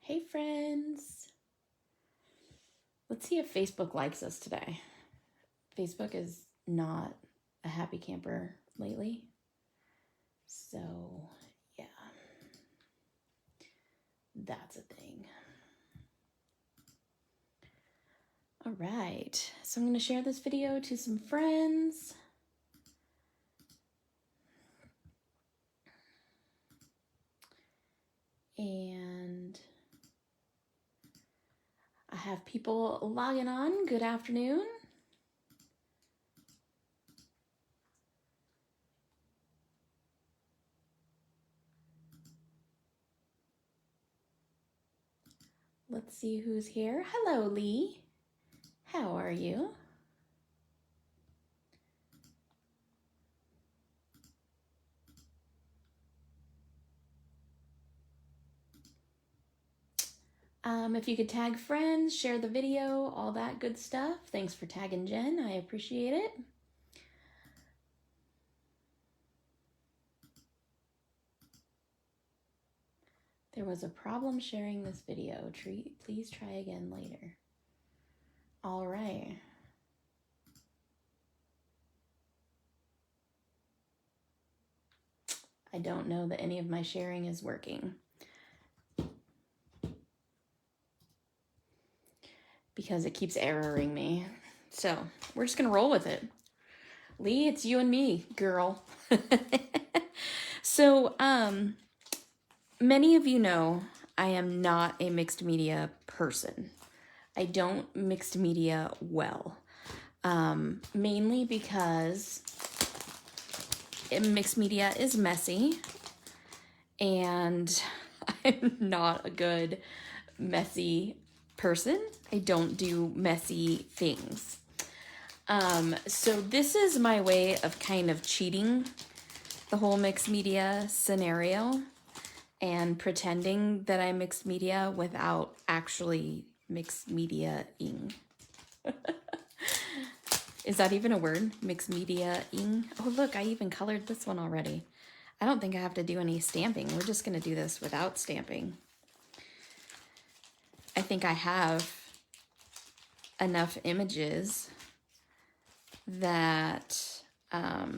Hey friends. Let's see if Facebook likes us today. Facebook is not a happy camper lately. So, yeah. That's a thing. All right. So I'm going to share this video to some friends. And I have people logging on. Good afternoon. Let's see who's here. Hello, Lee. How are you? If you could tag friends, share the video, all that good stuff. Thanks for tagging Jen. I appreciate it. There was a problem sharing this video. Please try again later. All right. I don't know that any of my sharing is working, because it keeps erroring me. So we're just going to roll with it. Lee, it's you and me, girl. So, many of you know I am not a mixed media person. I don't mixed media well. Mainly because mixed media is messy, and I'm not a good messy person. I don't do messy things. So this is my way of kind of cheating the whole mixed media scenario and pretending that I'm mixed media without actually mixed media-ing. Is that even a word? Mixed media-ing? Oh, look, I even colored this one already. I don't think I have to do any stamping. We're just going to do this without stamping. I think I have enough images that I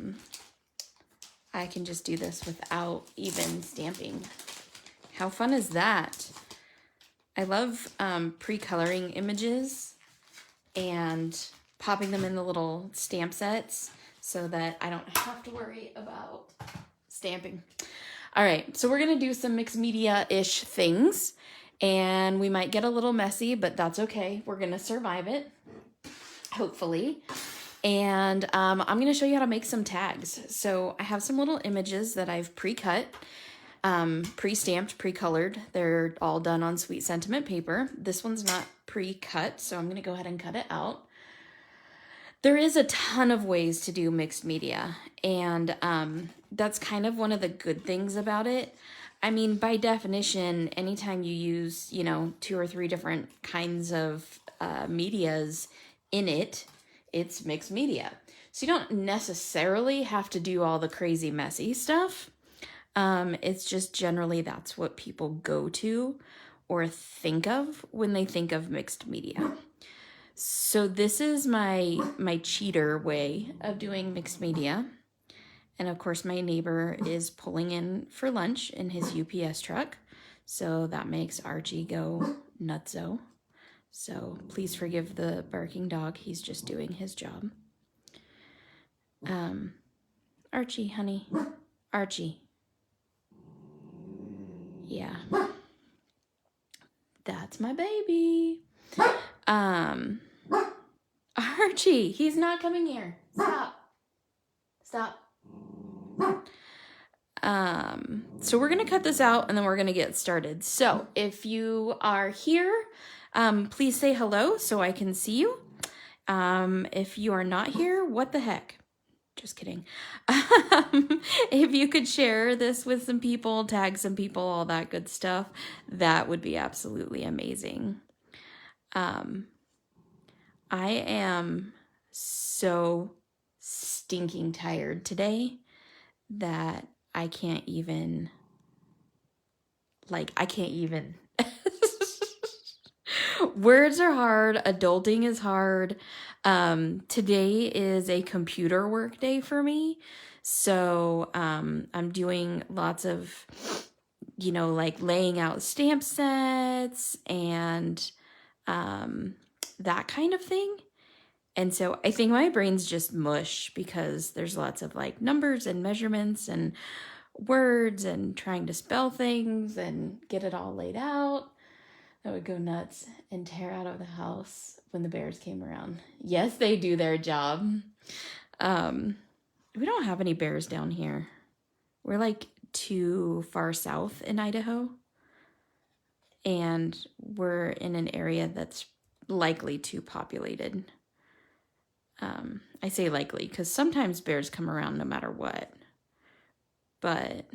can just do this without even stamping. How fun is that? I love pre-coloring images and popping them in the little stamp sets so that I don't have to worry about stamping. All right, so we're gonna do some mixed media-ish things, and we might get a little messy, but that's okay. We're gonna survive it, hopefully. And I'm gonna show you how to make some tags. So I have some little images that I've pre-cut, pre-stamped, pre-colored. They're all done on Sweet Sentiment paper. This one's not pre-cut, so I'm gonna go ahead and cut it out. There is a ton of ways to do mixed media, and that's kind of one of the good things about it. I mean, by definition, anytime you use, 2 or 3 different kinds of medias in it, it's mixed media. So you don't necessarily have to do all the crazy messy stuff. It's just generally that's what people go to or think of when they think of mixed media. So this is my cheater way of doing mixed media. And of course my neighbor is pulling in for lunch in his UPS truck. So that makes Archie go nutso. So please forgive the barking dog. He's just doing his job. Archie, honey. Archie. Yeah. That's my baby. Archie, he's not coming here. Stop. So we're going to cut this out and then we're going to get started. So if you are here, please say hello so I can see you. If you are not here, what the heck? Just kidding. If you could share this with some people, tag some people, all that good stuff, that would be absolutely amazing. I am so stinking tired today that I can't even Words are hard. Adulting is hard. Today is a computer work day for me. So I'm doing lots of, like laying out stamp sets and that kind of thing. And so I think my brain's just mush because there's lots of like numbers and measurements and words and trying to spell things and get it all laid out. I would go nuts and tear out of the house when the bears came around. Yes, they do their job. We don't have any bears down here. We're like too far south in Idaho. And we're in an area that's likely too populated. I say likely because sometimes bears come around no matter what. But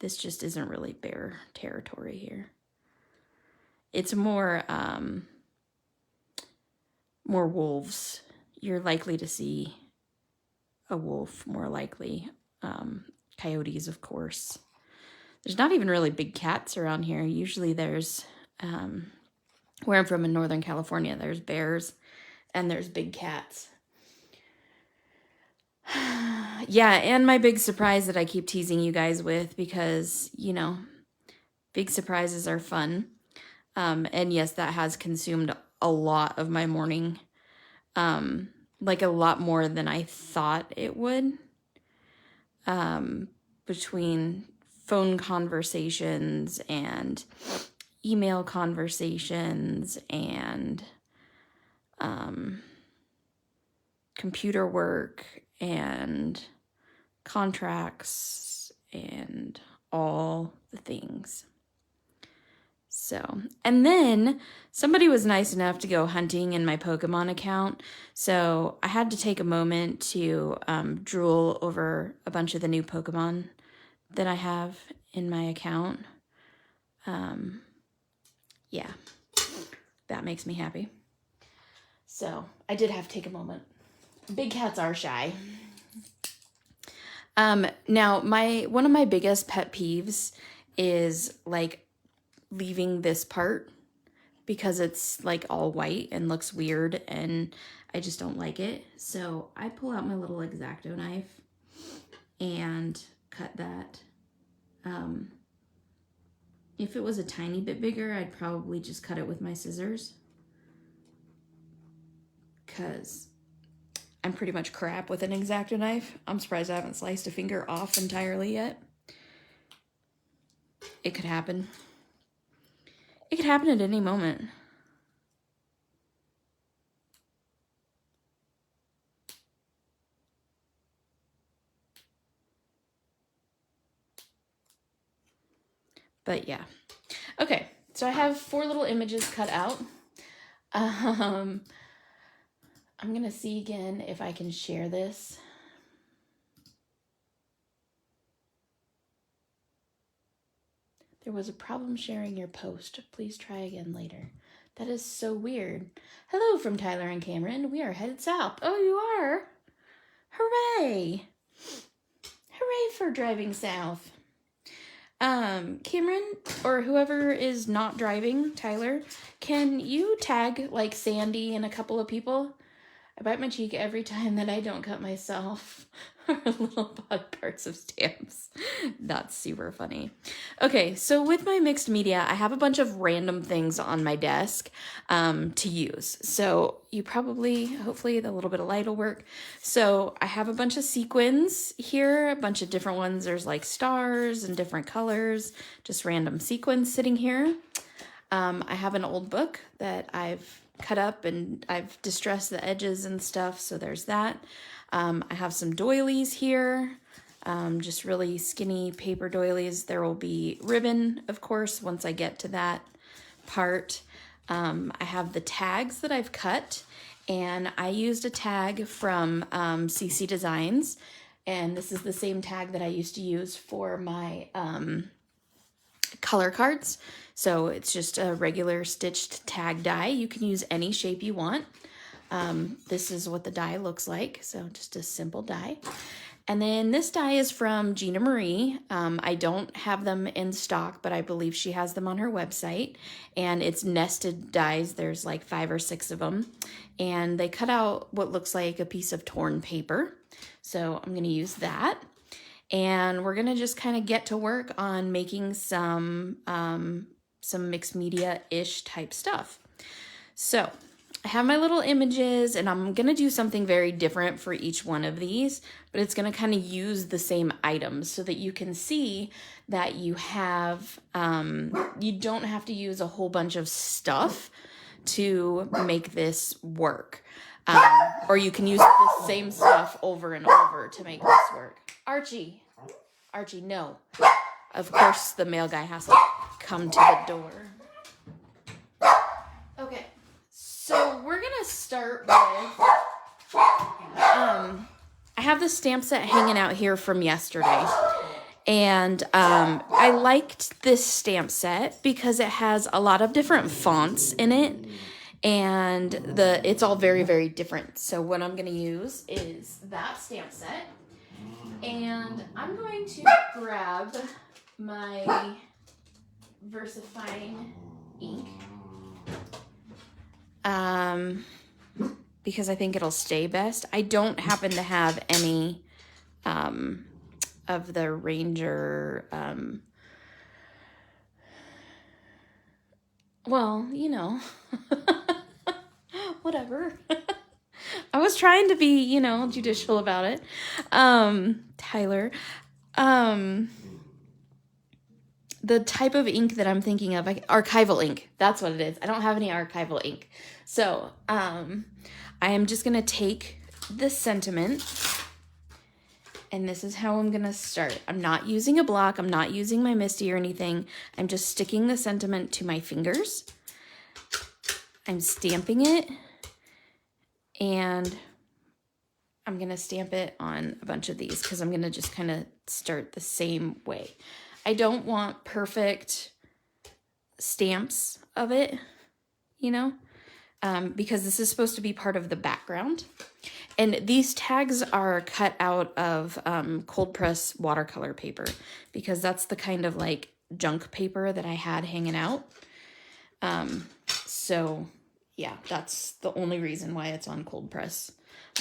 this just isn't really bear territory here. It's more wolves. You're likely to see a wolf, more likely. Coyotes, of course. There's not even really big cats around here. Usually there's, where I'm from in Northern California, there's bears and there's big cats. Yeah, and my big surprise that I keep teasing you guys with because, big surprises are fun. And yes, that has consumed a lot of my morning, like a lot more than I thought it would, between phone conversations and email conversations and computer work and contracts and all the things. So, and then somebody was nice enough to go hunting in my Pokemon account. So I had to take a moment to drool over a bunch of the new Pokemon that I have in my account. Yeah, that makes me happy. So I did have to take a moment. Big cats are shy. Now one of my biggest pet peeves is like leaving this part because it's like all white and looks weird and I just don't like it. So I pull out my little X-Acto knife and cut that. If it was a tiny bit bigger, I'd probably just cut it with my scissors because I'm pretty much crap with an X-Acto knife. I'm surprised I haven't sliced a finger off entirely yet. It could happen. It could happen at any moment. But yeah. Okay, so I have 4 little images cut out. I'm going to see again if I can share this. There was a problem sharing your post. Please try again later. That is so weird. Hello from Tyler and Cameron. We are headed south. Oh, you are? Hooray! Hooray for driving south. Cameron, or whoever is not driving, Tyler, can you tag like Sandy and a couple of people? I bite my cheek every time that I don't cut myself. Little bug parts of stamps. That's super funny. Okay, so with my mixed media, I have a bunch of random things on my desk to use. So you probably, hopefully the little bit of light will work. So I have a bunch of sequins here, a bunch of different ones. There's like stars and different colors, just random sequins sitting here. I have an old book that I've cut up and I've distressed the edges and stuff, so there's that. I have some doilies here, just really skinny paper doilies. There will be ribbon, of course, once I get to that part. I have the tags that I've cut, and I used a tag from CC Designs, and this is the same tag that I used to use for my color cards. So it's just a regular stitched tag die. You can use any shape you want. This is what the die looks like. So just a simple die. And then this die is from Gina Marie. I don't have them in stock, but I believe she has them on her website. And it's nested dies. There's like 5 or 6 of them. And they cut out what looks like a piece of torn paper. So I'm going to use that. And we're going to just kind of get to work on making some mixed media-ish type stuff. So I have my little images, and I'm going to do something very different for each one of these, but it's going to kind of use the same items so that you can see that you have, you don't have to use a whole bunch of stuff to make this work. Or you can use the same stuff over and over to make this work. Archie, no. Of course, the mail guy has to come to the door. Okay, so we're gonna start with, I have the stamp set hanging out here from yesterday. And I liked this stamp set because it has a lot of different fonts in it. And it's all very, very different. So what I'm going to use is that stamp set. And I'm going to grab my VersaFine ink. Because I think it'll stay best. I don't happen to have any of the Ranger, well, you know, whatever. I was trying to be, you know, judicial about it. Tyler, the type of ink that I'm thinking of, archival ink, that's what it is. I don't have any archival ink. So, I am just going to take this sentiment, and this is how I'm going to start. I'm not using a block. I'm not using my MISTI or anything. I'm just sticking the sentiment to my fingers. I'm stamping it, and I'm going to stamp it on a bunch of these because I'm going to just kind of start the same way. I don't want perfect stamps of it, you know, because this is supposed to be part of the background. And these tags are cut out of cold press watercolor paper because that's the kind of like junk paper that I had hanging out. So yeah, that's the only reason why it's on cold press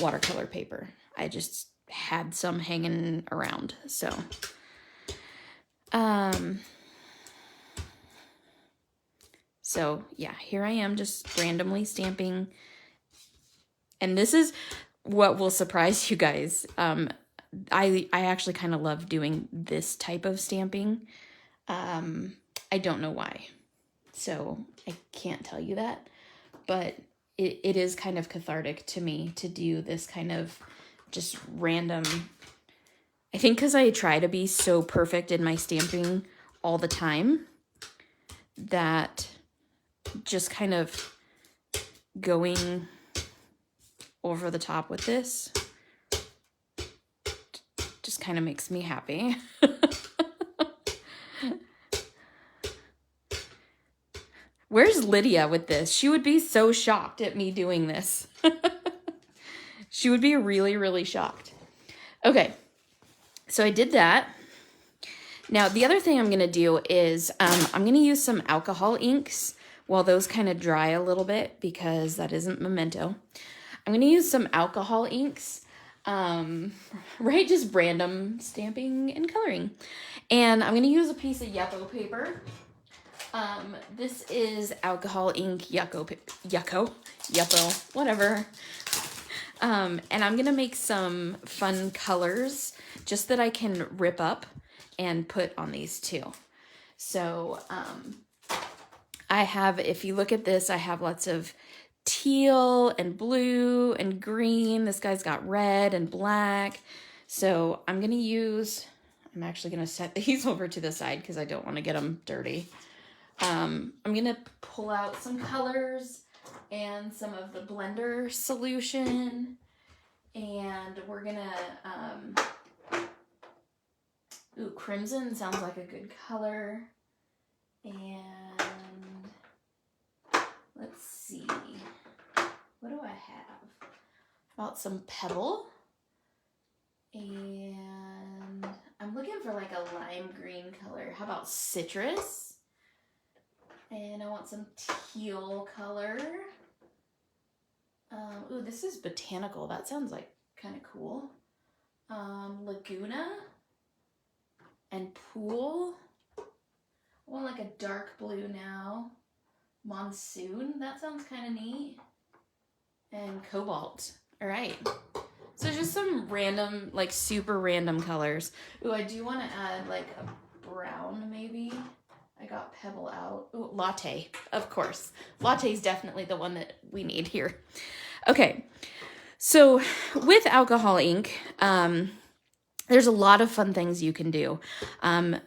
watercolor paper. I just had some hanging around. So yeah, here I am just randomly stamping. And this is what will surprise you guys. I actually kind of love doing this type of stamping. I don't know why. So I can't tell you that. But it is kind of cathartic to me to do this kind of just random. I think because I try to be so perfect in my stamping all the time that just kind of going over the top with this just kind of makes me happy. Where's Lydia with this? She would be so shocked at me doing this. She would be really, really shocked. Okay, so I did that. Now, the other thing I'm going to do is I'm going to use some alcohol inks while those kind of dry a little bit because that isn't Memento. I'm going to use some alcohol inks, right? Just random stamping and coloring. And I'm going to use a piece of Yucco paper. This is alcohol ink Yucco, whatever. And I'm going to make some fun colors just that I can rip up and put on these too. So, I have, if you look at this, I have lots of teal and blue and green. This guy's got red and black. So I'm actually going to set these over to the side because I don't want to get them dirty. I'm going to pull out some colors and some of the blender solution. And we're going to, crimson sounds like a good color. And let's see, what do I have? How about some pebble? And for like a lime green color. How about citrus? And I want some teal color. Ooh, this is botanical. That sounds like kind of cool. Laguna and pool. I want like a dark blue now. Monsoon. That sounds kind of neat. And cobalt. All right. So just some random, like super random colors. Ooh, I do want to add like a brown maybe. I got Pebble out. Ooh, latte, of course. Latte is definitely the one that we need here. Okay, so with alcohol ink, there's a lot of fun things you can do.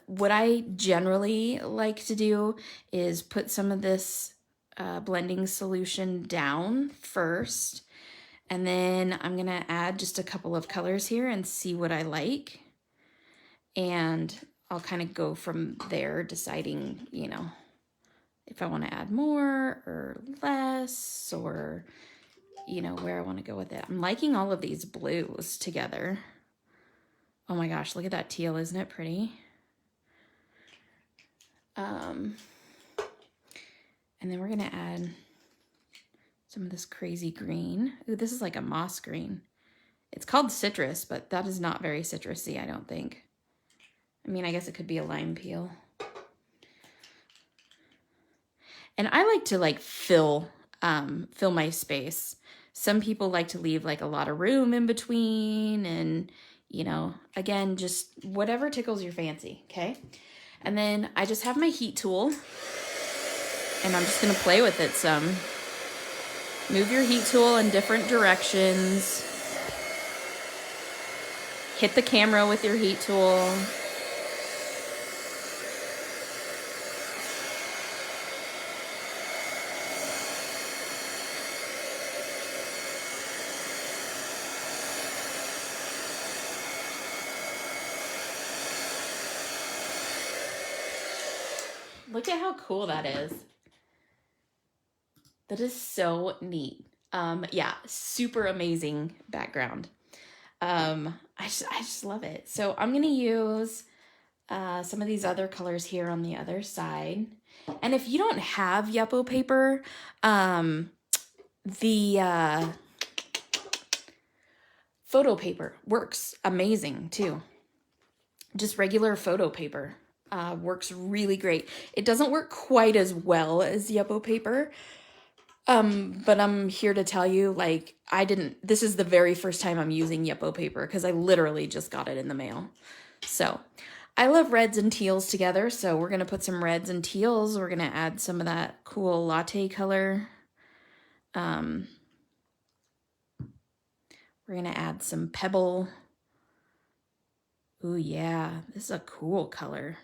What I generally like to do is put some of this blending solution down first. And then I'm going to add just a couple of colors here and see what I like. And I'll kind of go from there, deciding, you know, if I want to add more or less, or, you know, where I want to go with it. I'm liking all of these blues together. Oh my gosh, look at that teal. Isn't it pretty? And then we're going to add some of this crazy green. Ooh, this is like a moss green. It's called citrus, but that is not very citrusy, I don't think. I mean, I guess it could be a lime peel. And I like to like fill my space. Some people like to leave like a lot of room in between, and you know, again, just whatever tickles your fancy, okay? And then I just have my heat tool, and I'm just gonna play with it some. Move your heat tool in different directions. Hit the camera with your heat tool. Look at how cool that is. That is so neat. Yeah, super amazing background. I just love it. So I'm gonna use some of these other colors here on the other side. And if you don't have Yupo paper, the photo paper works amazing too. Just regular photo paper works really great. It doesn't work quite as well as Yupo paper. But I'm here to tell you, like, this is the very first time I'm using Yupo paper because I literally just got it in the mail. So I love reds and teals together. So we're going to put some reds and teals. We're going to add some of that cool latte color. We're going to add some pebble. Ooh, yeah, this is a cool color.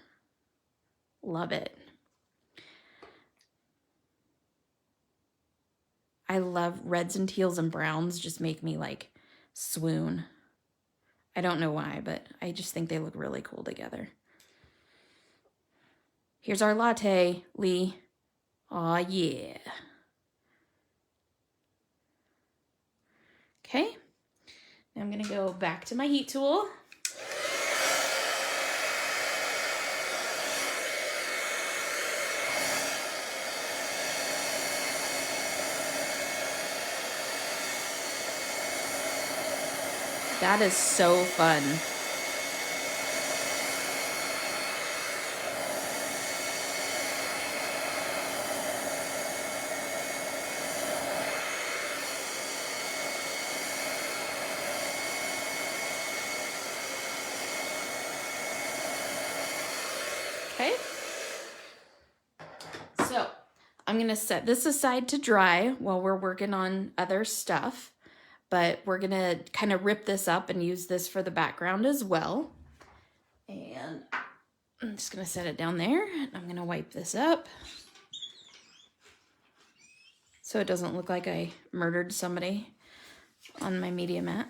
Love it. I love reds and teals and browns, just make me like swoon. I don't know why, but I just think they look really cool together. Here's our latte, Lee. Aw, yeah. Okay, now I'm gonna go back to my heat tool. That is so fun. Okay. So I'm gonna set this aside to dry while we're working on other stuff. But we're gonna kind of rip this up and use this for the background as well. And I'm just gonna set it down there. I'm gonna wipe this up so it doesn't look like I murdered somebody on my media mat.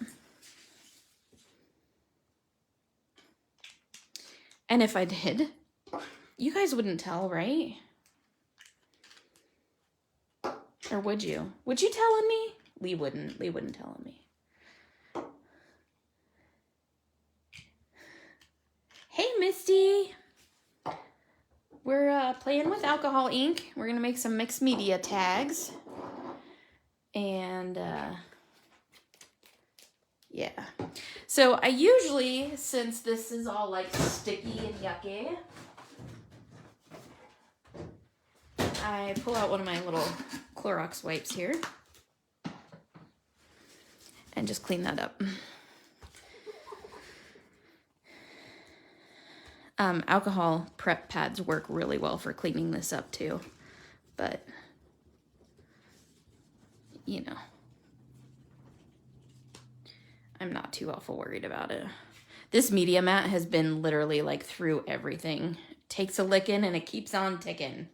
And if I did, you guys wouldn't tell, right? Or would you? Would you tell on me? Lee wouldn't. Lee wouldn't tell on me. Hey, Misty. We're playing with alcohol ink. We're gonna make some mixed media tags. And yeah. So I usually, since this is all like sticky and yucky, I pull out one of my little Clorox wipes here and just clean that up. Alcohol prep pads work really well for cleaning this up too, but you know, I'm not too awful worried about it. This media mat has been literally like through everything. It takes a licking and it keeps on ticking.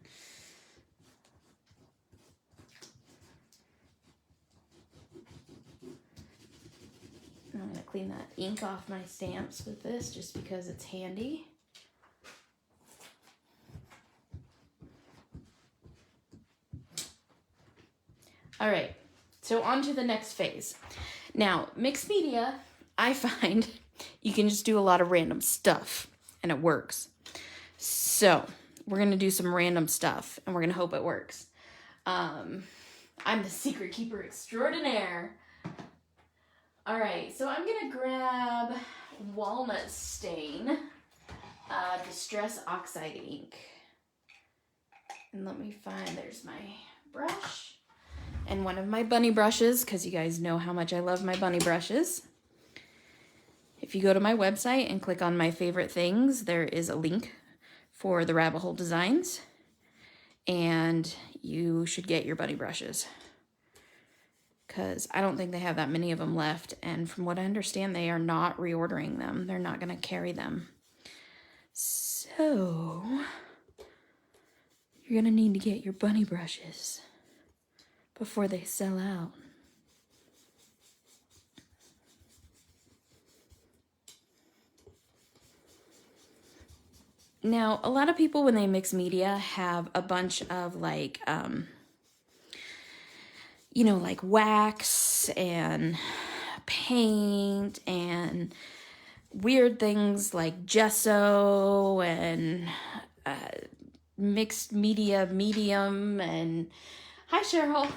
I'm gonna clean that ink off my stamps with this just because it's handy. All right, so on to the next phase. Now, mixed media, I find you can just do a lot of random stuff and it works. So we're gonna do some random stuff and we're gonna hope it works. I'm the secret keeper extraordinaire. All right, so I'm gonna grab Walnut Stain Distress Oxide ink. And let me find, there's my brush. And one of my bunny brushes, because you guys know how much I love my bunny brushes. If you go to my website and click on my favorite things, there is a link for the Rabbit Hole Designs. And you should get your bunny brushes. Because I don't think they have that many of them left. And from what I understand, they are not reordering them. They're not going to carry them. So, you're going to need to get your bunny brushes before they sell out. Now, a lot of people when they mix media have a bunch of like, you know, like wax and paint and weird things like gesso and mixed media medium and hi Cheryl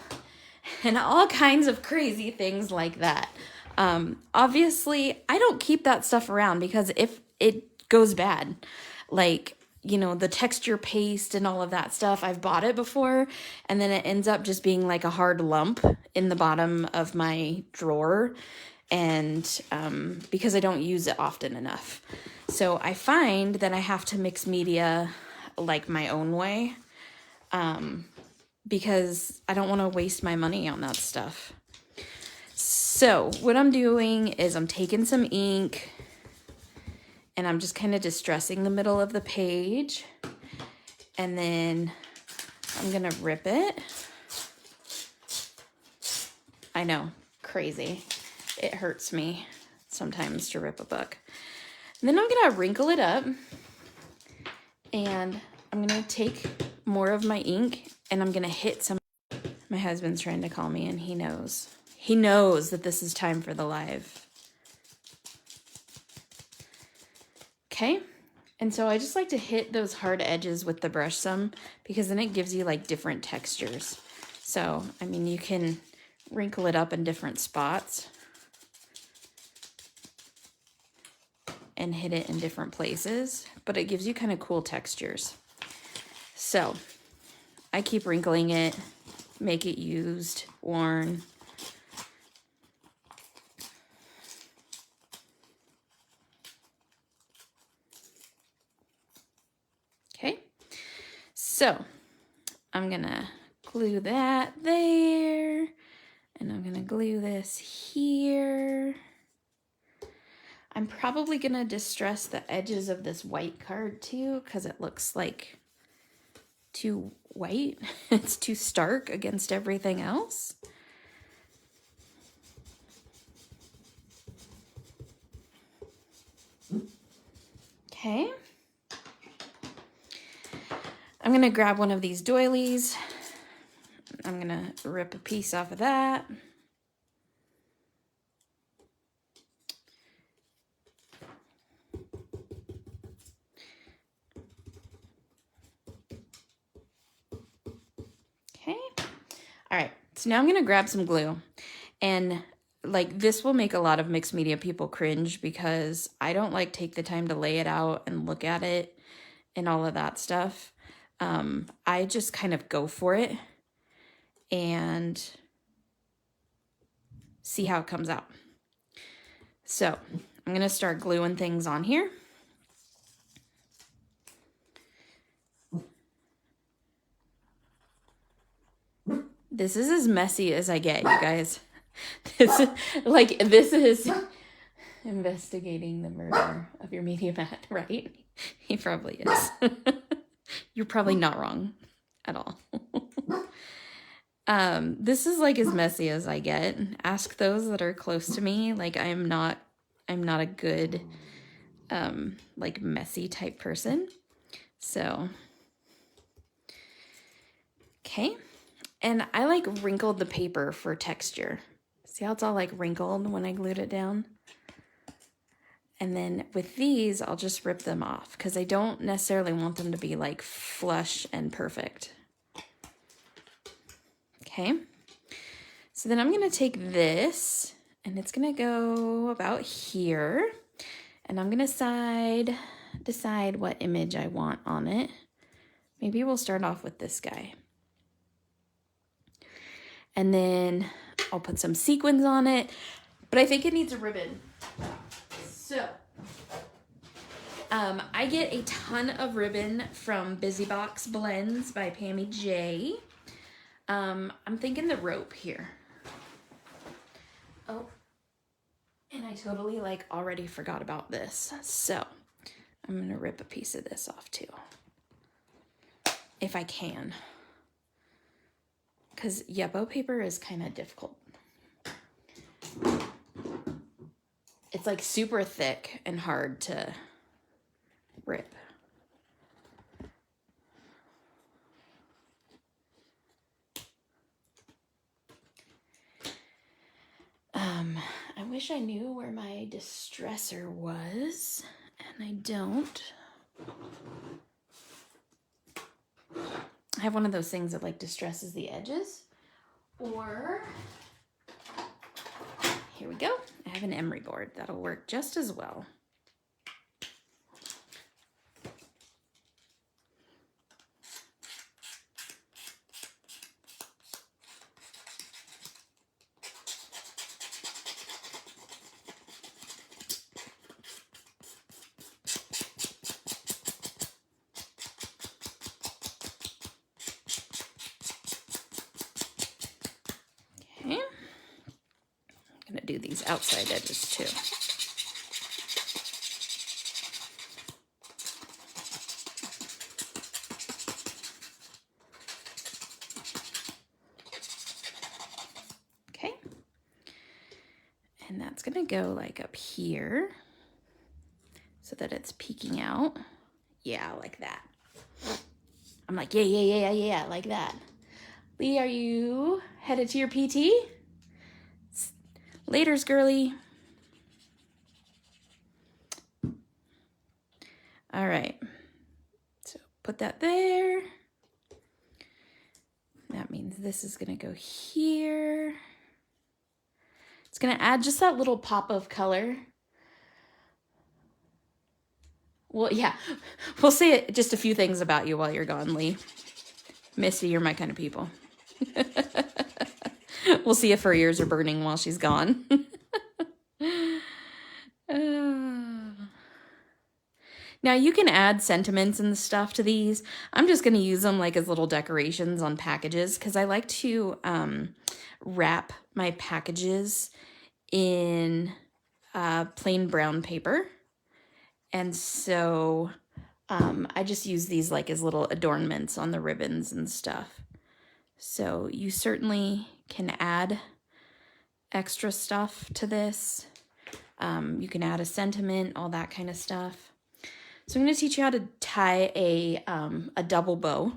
and all kinds of crazy things like that. Obviously, I don't keep that stuff around because if it goes bad, like, you know, the texture paste and all of that stuff, I've bought it before and then it ends up just being like a hard lump in the bottom of my drawer. And because I don't use it often enough. So I find that I have to mix media like my own way because I don't want to waste my money on that stuff. So what I'm doing is I'm taking some ink and I'm just kind of distressing the middle of the page. And then I'm going to rip it. I know, crazy. It hurts me sometimes to rip a book. And then I'm going to wrinkle it up. And I'm going to take more of my ink and I'm going to hit some. My husband's trying to call me and he knows. He knows that this is time for the live. Okay. And so I just like to hit those hard edges with the brush some because then it gives you like different textures. So, I mean, you can wrinkle it up in different spots and hit it in different places, but it gives you kind of cool textures. So I keep wrinkling it, make it used, worn. Okay, so I'm gonna glue that there, and I'm gonna glue this here. I'm probably gonna distress the edges of this white card too, because it looks like too white. It's too stark against everything else. Okay. I'm gonna grab one of these doilies. I'm gonna rip a piece off of that. All right, so now I'm gonna grab some glue, and like this will make a lot of mixed media people cringe because I don't like take the time to lay it out and look at it and all of that stuff. I just kind of go for it and see how it comes out. So I'm gonna start gluing things on here. This is as messy as I get, you guys. This is investigating the murder of your media mat, right? He probably is. You're probably not wrong at all. This is like as messy as I get. Ask those that are close to me. Like I'm not a good like messy type person. So okay. And I like wrinkled the paper for texture. See how it's all like wrinkled when I glued it down? And then with these, I'll just rip them off because I don't necessarily want them to be like flush and perfect. Okay. So then I'm going to take this and it's going to go about here. And I'm going to decide what image I want on it. Maybe we'll start off with this guy. And then I'll put some sequins on it, but I think it needs a ribbon. So, I get a ton of ribbon from Busy Box Blends by Pammy J. I'm thinking the rope here. Oh, and I totally like already forgot about this. So I'm gonna rip a piece of this off too, if I can. Because Yupo paper is kind of difficult. It's like super thick and hard to rip. I wish I knew where my distressor was, and I don't. I have one of those things that like distresses the edges. Or, here we go. I have an emery board. That'll work just as well. Okay. I'm gonna do these outside edges too. Okay. And that's gonna go like up here so that it's peeking out. Yeah, like that. I'm like, yeah, like that. Lee, are you headed to your PT? Laters, girly. All right. So put that there. That means this is going to go here. It's going to add just that little pop of color. Well, yeah. We'll say just a few things about you while you're gone, Lee. Missy, you're my kind of people. We'll see if her ears are burning while she's gone. Now you can add sentiments and stuff to these. I'm just going to use them like as little decorations on packages because I like to wrap my packages in plain brown paper. And so I just use these like as little adornments on the ribbons and stuff. So you certainly can add extra stuff to this. You can add a sentiment, all that kind of stuff. So I'm going to teach you how to tie a double bow.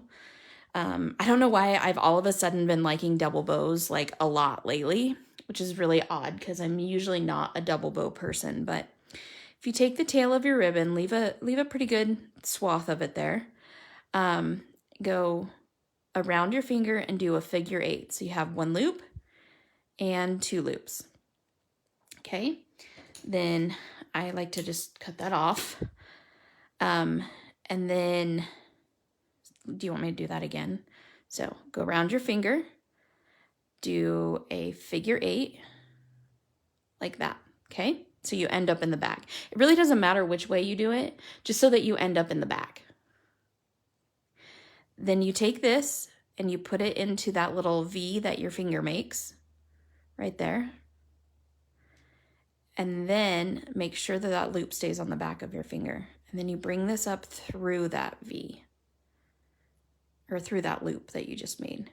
I don't know why I've all of a sudden been liking double bows like a lot lately, which is really odd because I'm usually not a double bow person. But if you take the tail of your ribbon, leave a pretty good swath of it there. Go around your finger and do a figure 8. So you have 1 loop and 2 loops. Okay, then I like to just cut that off. And then, do you want me to do that again? So go around your finger, do a figure 8, like that, okay? So you end up in the back. It really doesn't matter which way you do it, just so that you end up in the back. Then you take this and you put it into that little V that your finger makes, right there. And then make sure that that loop stays on the back of your finger. And then you bring this up through that V, or through that loop that you just made.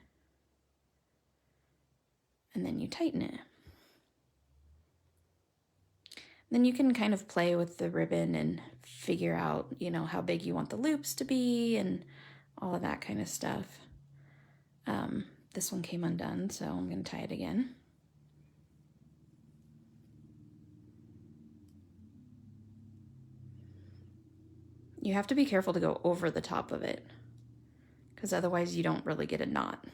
And then you tighten it. Then you can kind of play with the ribbon and figure out, you know, how big you want the loops to be and all of that kind of stuff. This one came undone, so I'm going to tie it again. You have to be careful to go over the top of it, because otherwise you don't really get a knot.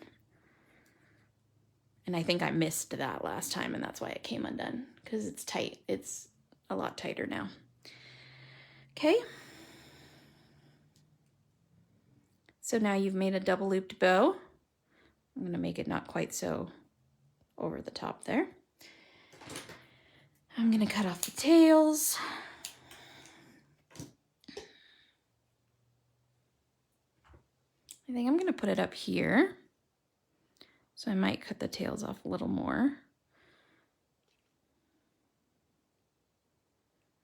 And I think I missed that last time, and that's why it came undone, because it's tight. It's a lot tighter now. Okay. So now you've made a double looped bow. I'm going to make it not quite so over the top there. I'm going to cut off the tails. I think I'm going to put it up here. So I might cut the tails off a little more.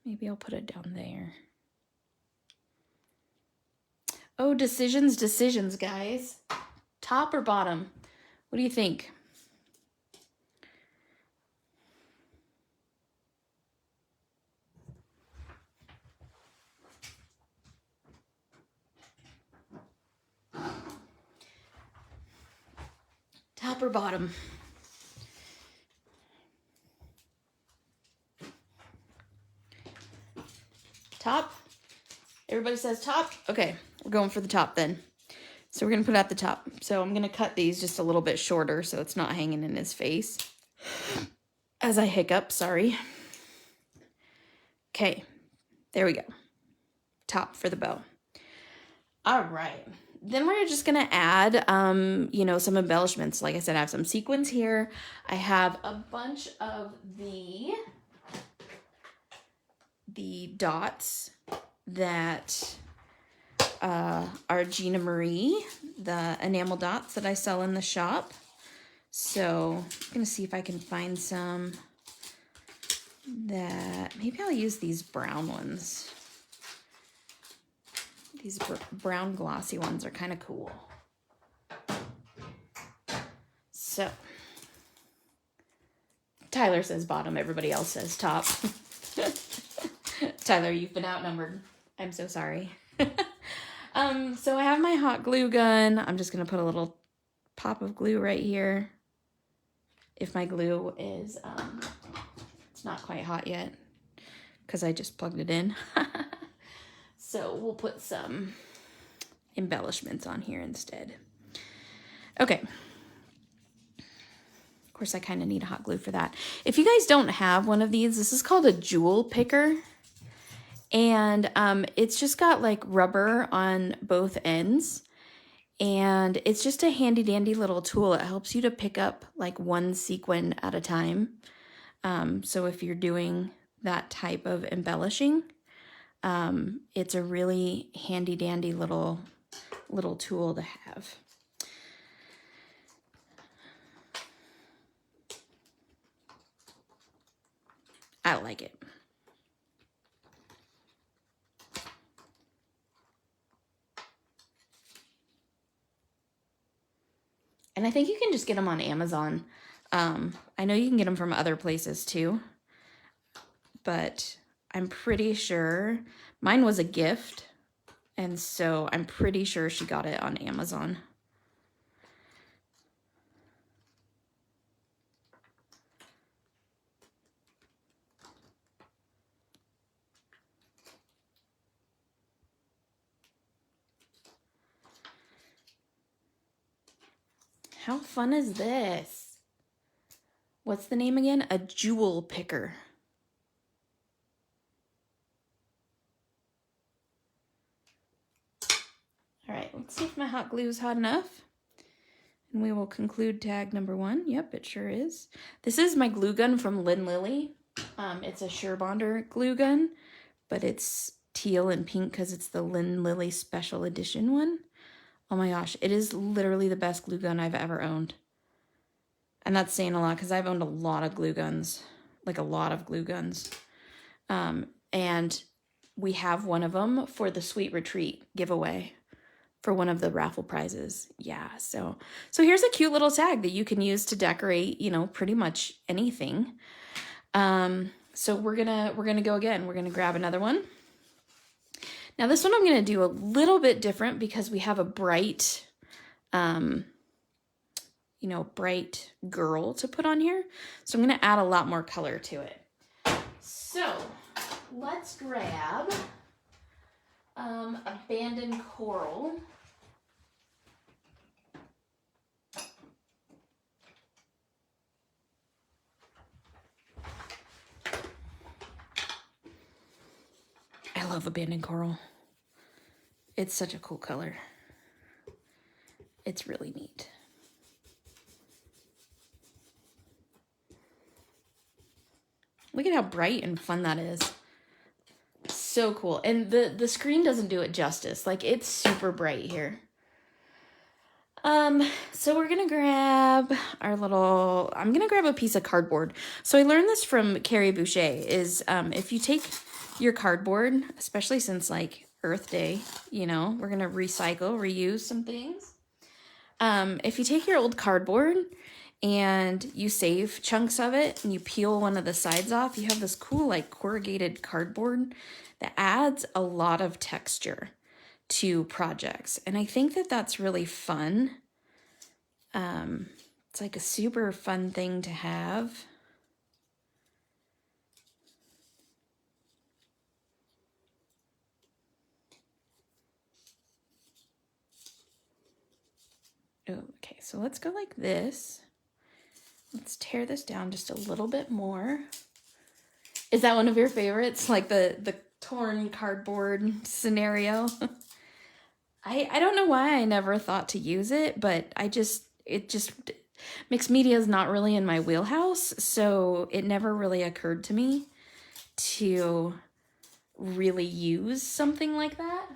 Maybe I'll put it down there. Oh, decisions, guys. Top or bottom? What do you think? Top or bottom? Top? Everybody says top? Okay, we're going for the top then. So we're going to put it at the top. So I'm going to cut these just a little bit shorter so it's not hanging in his face. As I hiccup, sorry. Okay, there we go. Top for the bow. All right. Then we're just going to add, you know, some embellishments. Like I said, I have some sequins here. I have a bunch of the dots that are Gina Marie, the enamel dots that I sell in the shop. So I'm going to see if I can find some that, maybe I'll use these brown ones. These brown glossy ones are kind of cool. So Tyler says bottom, everybody else says top. Tyler, you've been outnumbered. I'm so sorry. So I have my hot glue gun. I'm just going to put a little pop of glue right here. If my glue is, it's not quite hot yet because I just plugged it in. So we'll put some embellishments on here instead. Okay. Of course, I kind of need hot glue for that. If you guys don't have one of these, this is called a jewel picker. And it's just got like rubber on both ends. And it's just a handy dandy little tool. It helps you to pick up like one sequin at a time. So if you're doing that type of embellishing, it's a really handy dandy little tool to have. I like it. And I think you can just get them on Amazon. I know you can get them from other places too, but I'm pretty sure mine was a gift. And so I'm pretty sure she got it on Amazon. How fun is this? What's the name again? A jewel picker. All right, let's see if my hot glue is hot enough. And we will conclude tag number 1. Yep, it sure is. This is my glue gun from Lynn Lilly. It's a Surebonder glue gun, but it's teal and pink because it's the Lynn Lilly special edition one. Oh my gosh, it is literally the best glue gun I've ever owned. And that's saying a lot because I've owned a lot of glue guns, like a lot of glue guns. And we have one of them for the Sweet Retreat giveaway for one of the raffle prizes. Yeah, so here's a cute little tag that you can use to decorate, you know, pretty much anything. So we're gonna go again. We're gonna grab another one. Now this one I'm gonna do a little bit different because we have a bright, you know, bright girl to put on here. So I'm gonna add a lot more color to it. So let's grab Abandoned Coral. I love Abandoned Coral. It's such a cool color. It's really neat. Look at how bright and fun that is. So cool. And the screen doesn't do it justice. Like, it's super bright here. So we're gonna grab our little, I'm gonna grab a piece of cardboard. So I learned this from Carrie Boucher is, if you take your cardboard, especially since like Earth Day, you know, we're gonna recycle, reuse some things. If you take your old cardboard and you save chunks of it and you peel one of the sides off, you have this cool like corrugated cardboard that adds a lot of texture to projects. And I think that that's really fun. It's like a super fun thing to have. Okay, so let's go like this. Let's tear this down just a little bit more. Is that one of your favorites? Like the torn cardboard scenario? I don't know why I never thought to use it, but mixed media is not really in my wheelhouse, so it never really occurred to me to really use something like that.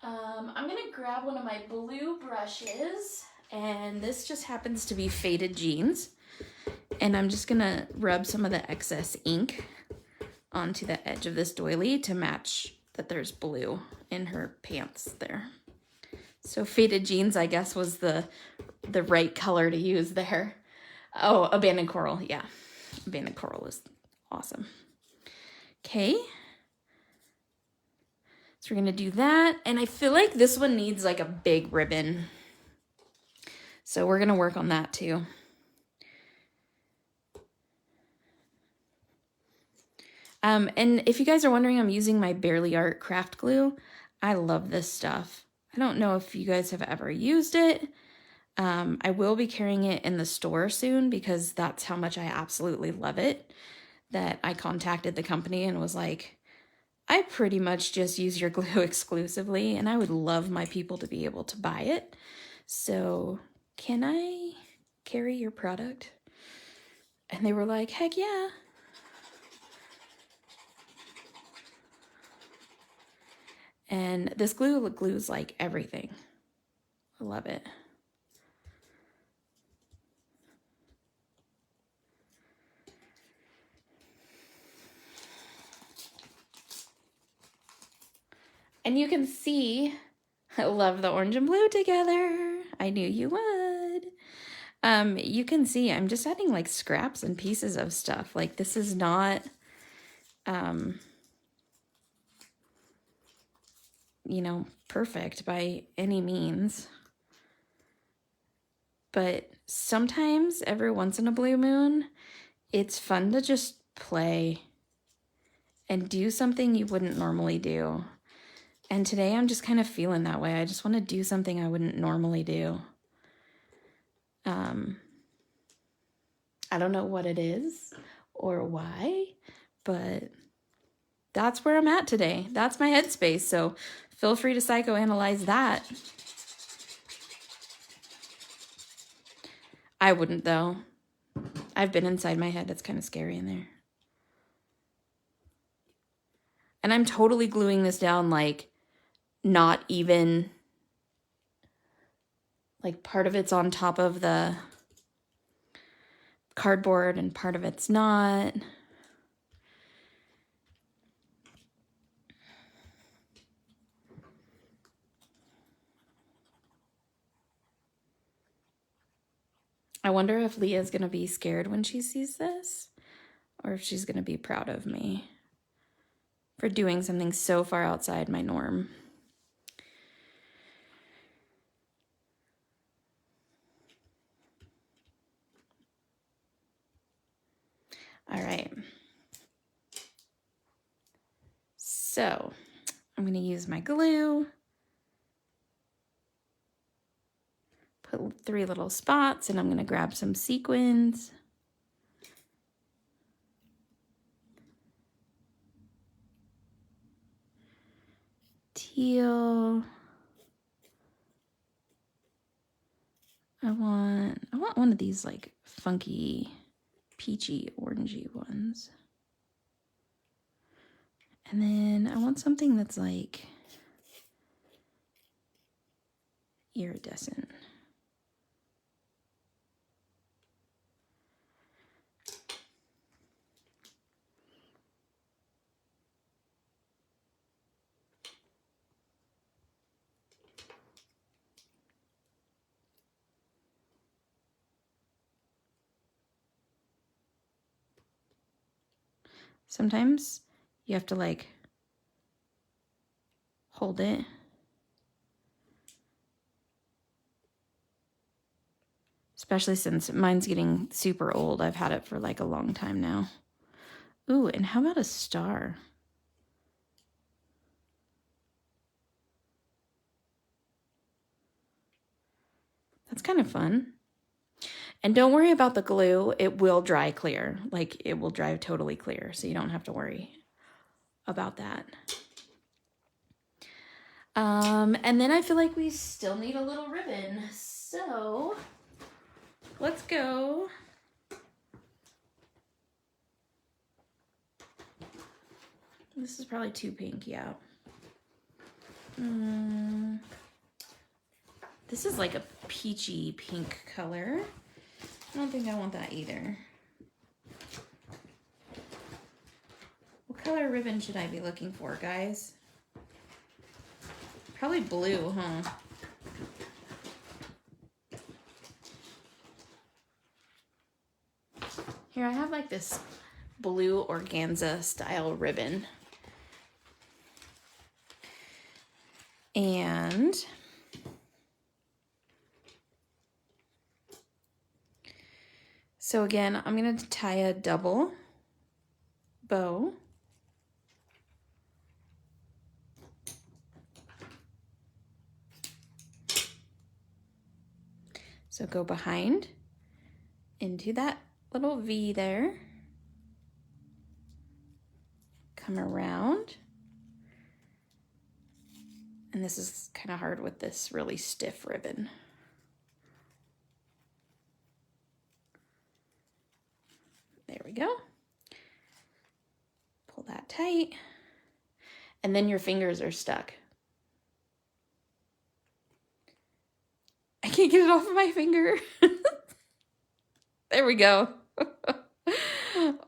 I'm gonna grab one of my blue brushes, and this just happens to be Faded Jeans, and I'm just gonna rub some of the excess ink onto the edge of this doily to match that there's blue in her pants there. So Faded Jeans, I guess, was the right color to use there. Oh, Abandoned Coral, yeah. Abandoned Coral is awesome. Okay. So we're gonna do that, and I feel like this one needs like a big ribbon. So we're gonna work on that too. And if you guys are wondering, I'm using my Bearly Art craft glue. I love this stuff. I don't know if you guys have ever used it. I will be carrying it in the store soon because that's how much I absolutely love it, that I contacted the company and was like, I pretty much just use your glue exclusively, and I would love my people to be able to buy it. So can I carry your product? And they were like, heck yeah. And this glue glues like everything. I love it. And you can see, I love the orange and blue together. I knew you would. You can see I'm just adding like scraps and pieces of stuff. Like this is not, you know, perfect by any means. But sometimes, every once in a blue moon, it's fun to just play and do something you wouldn't normally do. And today I'm just kind of feeling that way. I just want to do something I wouldn't normally do. I don't know what it is or why, but that's where I'm at today. That's my headspace. So feel free to psychoanalyze that. I wouldn't, though. I've been inside my head. It's kind of scary in there. And I'm totally gluing this down, like, not even, like, part of it's on top of the cardboard and part of it's not. I wonder if Leah's going to be scared when she sees this, or if she's going to be proud of me for doing something so far outside my norm. All right. So I'm going to use my glue. Put 3 little spots, and I'm going to grab some sequins. Teal. I want one of these like funky, peachy, orangey ones. And then I want something that's like iridescent. Sometimes you have to like hold it. Especially since mine's getting super old. I've had it for like a long time now. Ooh, and how about a star? That's kind of fun. And don't worry about the glue. It will dry clear. Like, it will dry totally clear, so you don't have to worry about that. And then I feel like we still need a little ribbon. So let's go. This is probably too pink, yeah. This is like a peachy pink color. I don't think I want that either. What color ribbon should I be looking for, guys? Probably blue, huh? Here, I have like this blue organza style ribbon. And so again, I'm going to tie a double bow. So go behind into that little V there. Come around. And this is kind of hard with this really stiff ribbon. There we go. Pull that tight. And then your fingers are stuck. I can't get it off of my finger. There we go.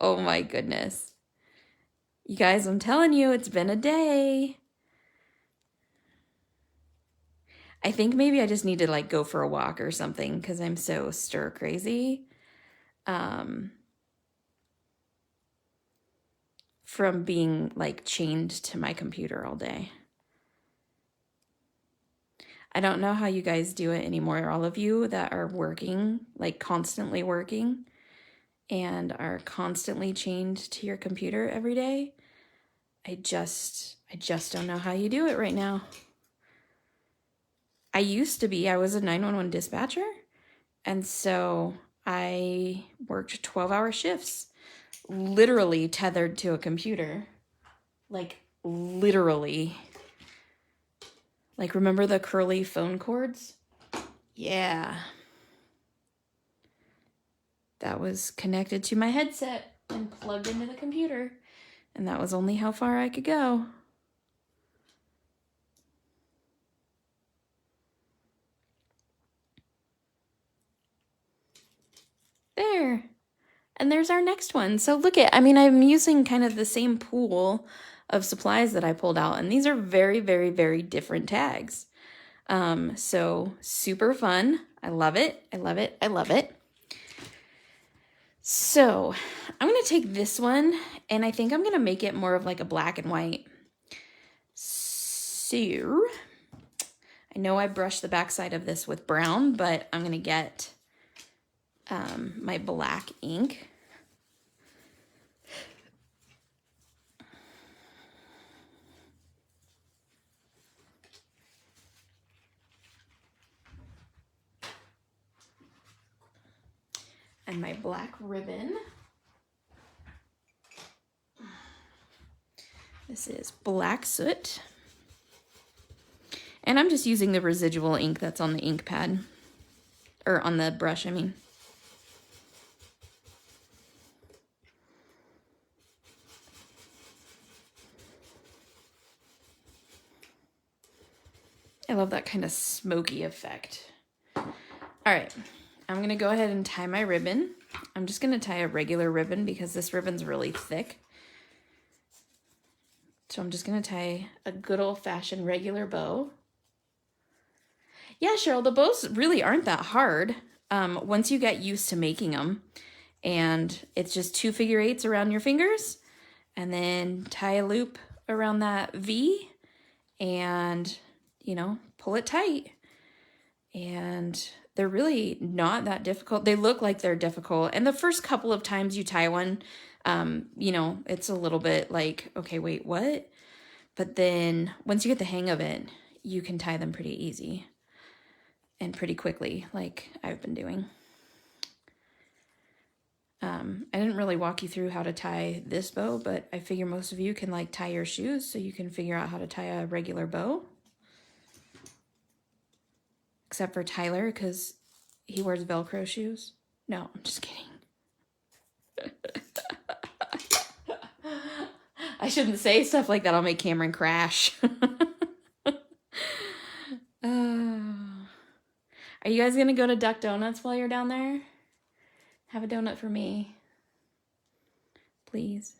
Oh my goodness. You guys, I'm telling you, it's been a day. I think maybe I just need to like go for a walk or something because I'm so stir crazy. From being like chained to my computer all day. I don't know how you guys do it anymore. All of you that are working, like constantly working and are constantly chained to your computer every day. I just don't know how you do it right now. I was a 911 dispatcher, And so I worked 12-hour shifts, literally tethered to a computer. Like, literally. Like, remember the curly phone cords? Yeah. That was connected to my headset and plugged into the computer. And that was only how far I could go. There. And there's our next one. So look at, I mean, I'm using kind of the same pool of supplies that I pulled out. And these are very, very, very different tags. So super fun. I love it. I love it. I love it. So I'm going to take this one and I think I'm going to make it more of like a black and white. So I know I brushed the backside of this with brown, but I'm going to get my black ink. And my black ribbon. This is Black Soot. And I'm just using the residual ink that's on the ink pad. Or on the brush, I mean. I love that kind of smoky effect. All right, I'm gonna go ahead and tie my ribbon. I'm just gonna tie a regular ribbon because this ribbon's really thick. So I'm just gonna tie a good old-fashioned regular bow. Yeah, Cheryl, the bows really aren't that hard once you get used to making them. And it's just 2 figure-8s around your fingers and then tie a loop around that V and, you know, pull it tight. And they're really not that difficult. They look like they're difficult. And the first couple of times you tie one, you know, it's a little bit like, okay, wait, what? But then once you get the hang of it, you can tie them pretty easy and pretty quickly, like I've been doing. I didn't really walk you through how to tie this bow, but I figure most of you can like tie your shoes, so you can figure out how to tie a regular bow. Except for Tyler, because he wears Velcro shoes. No, I'm just kidding. I shouldn't say stuff like that. I'll make Cameron crash. Are you guys going to go to Duck Donuts while you're down there? Have a donut for me. Please.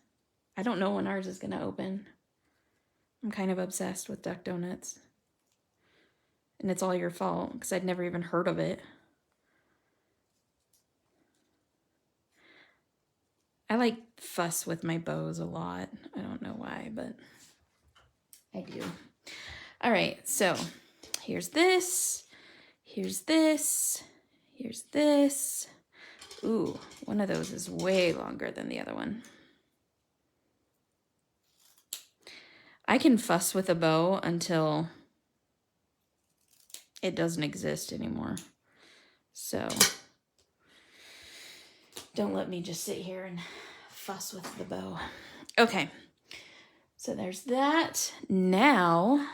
I don't know when ours is going to open. I'm kind of obsessed with Duck Donuts. And it's all your fault, because I'd never even heard of it. I like fuss with my bows a lot. I don't know why, but I do. All right, so here's this. Here's this. Here's this. Ooh, one of those is way longer than the other one. I can fuss with a bow until it doesn't exist anymore. So don't let me just sit here and fuss with the bow. Okay, so there's that. Now,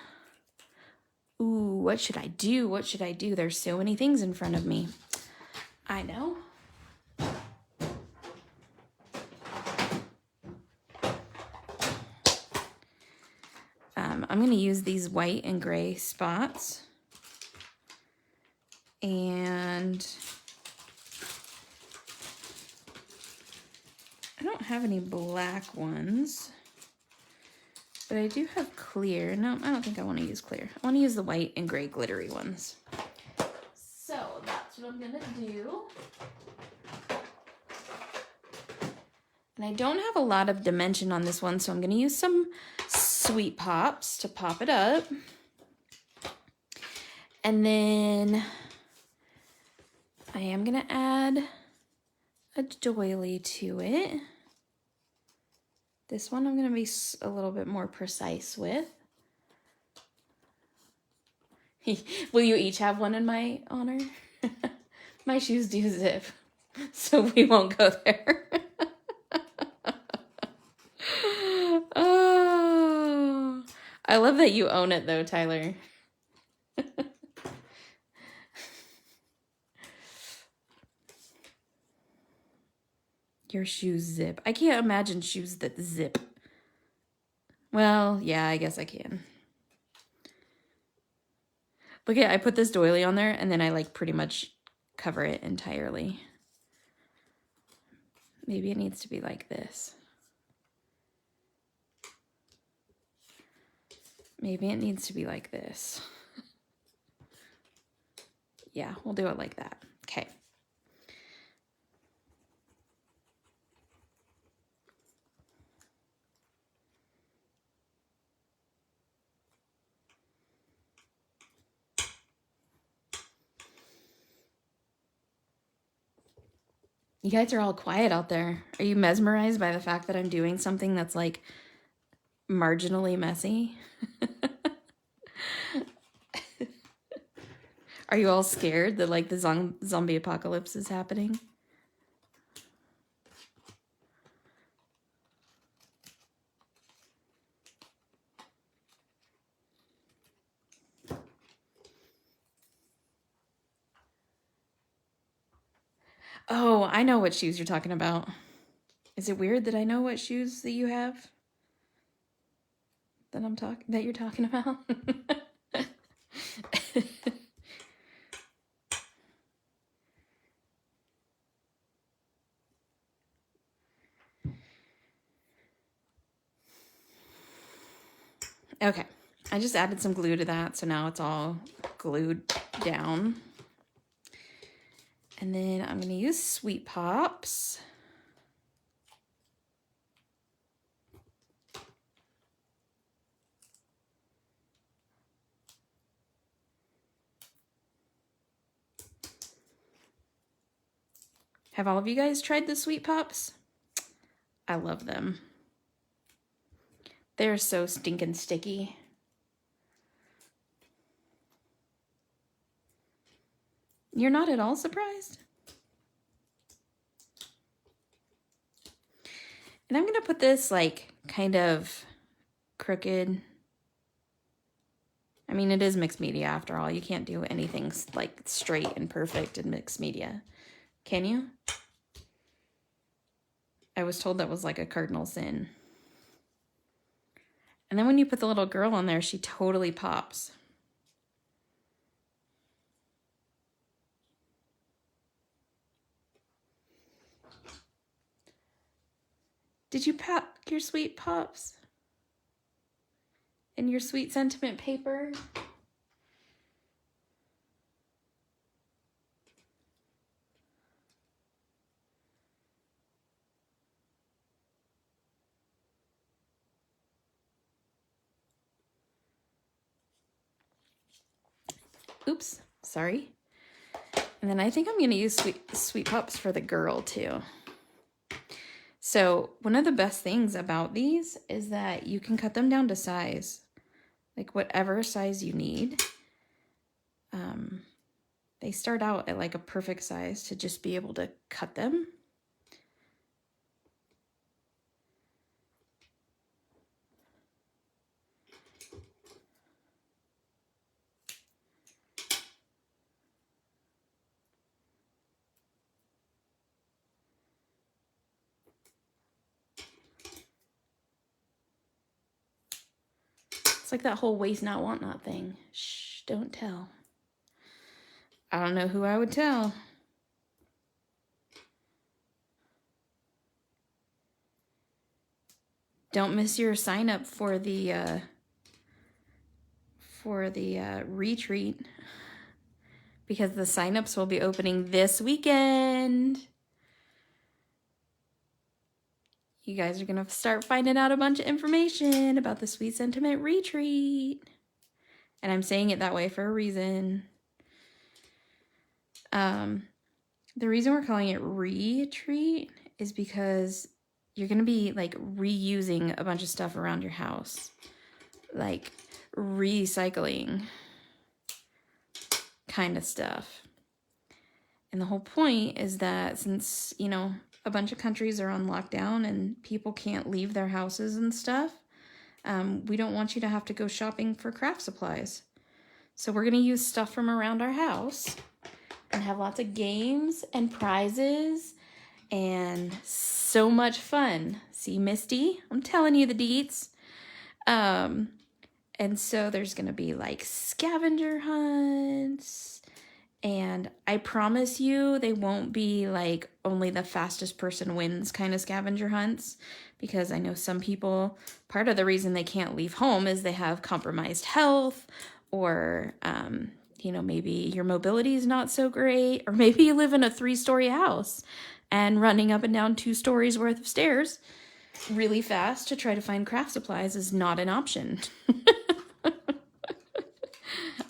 ooh, what should I do? What should I do? There's so many things in front of me. I know. I'm going to use these white and gray spots. And I don't have any black ones, but I do have clear. No, I don't think I want to use clear. I want to use the white and gray glittery ones. So that's what I'm going to do. And I don't have a lot of dimension on this one, so I'm going to use some Sweet Pops to pop it up. And then I am going to add a doily to it. This one I'm going to be a little bit more precise with. Will you each have one in my honor? My shoes do zip, so we won't go there. Oh, I love that you own it though, Tyler. Your shoes zip. I can't imagine shoes that zip. Well, yeah, I guess I can. Look at, I put this doily on there and then I like pretty much cover it entirely. Maybe it needs to be like this. Maybe it needs to be like this. Yeah, we'll do it like that. Okay. You guys are all quiet out there. Are you mesmerized by the fact that I'm doing something that's like marginally messy? Are you all scared that like the zombie apocalypse is happening? Oh, I know what shoes you're talking about. Is it weird that I know what shoes that you have? That you're talking about? Okay, I just added some glue to that, so now it's all glued down. And then I'm going to use Sweet Pops. Have all of you guys tried the Sweet Pops? I love them. They're so stinking sticky. You're not at all surprised? And I'm going to put this like kind of crooked. I mean, it is mixed media after all. You can't do anything like straight and perfect in mixed media. Can you? I was told that was like a cardinal sin. And then when you put the little girl on there, she totally pops. Did you pop your Sweet Pops? In your sweet sentiment paper? Oops, sorry. And then I think I'm going to use Sweet Pops for the girl too. So one of the best things about these is that you can cut them down to size, like whatever size you need. They start out at like a perfect size to just be able to cut them. It's like that whole waste not, want not thing. Shh, don't tell. I don't know who I would tell. Don't miss your sign up for the retreat, because the signups will be opening this weekend. You guys are going to start finding out a bunch of information about the Sweet Sentiment Retreat. And I'm saying it that way for a reason. The reason we're calling it retreat is because you're going to be like reusing a bunch of stuff around your house. Like recycling kind of stuff. And the whole point is that since, you know, a bunch of countries are on lockdown and people can't leave their houses and stuff, we don't want you to have to go shopping for craft supplies. So we're going to use stuff from around our house and have lots of games and prizes and so much fun. See, Misty? I'm telling you the deets. And so there's going to be like scavenger hunts. And I promise you they won't be like only the fastest person wins kind of scavenger hunts. Because I know some people, part of the reason they can't leave home is they have compromised health, or, you know, maybe your mobility is not so great, or maybe you live in a 3-story house and running up and down 2 stories worth of stairs really fast to try to find craft supplies is not an option.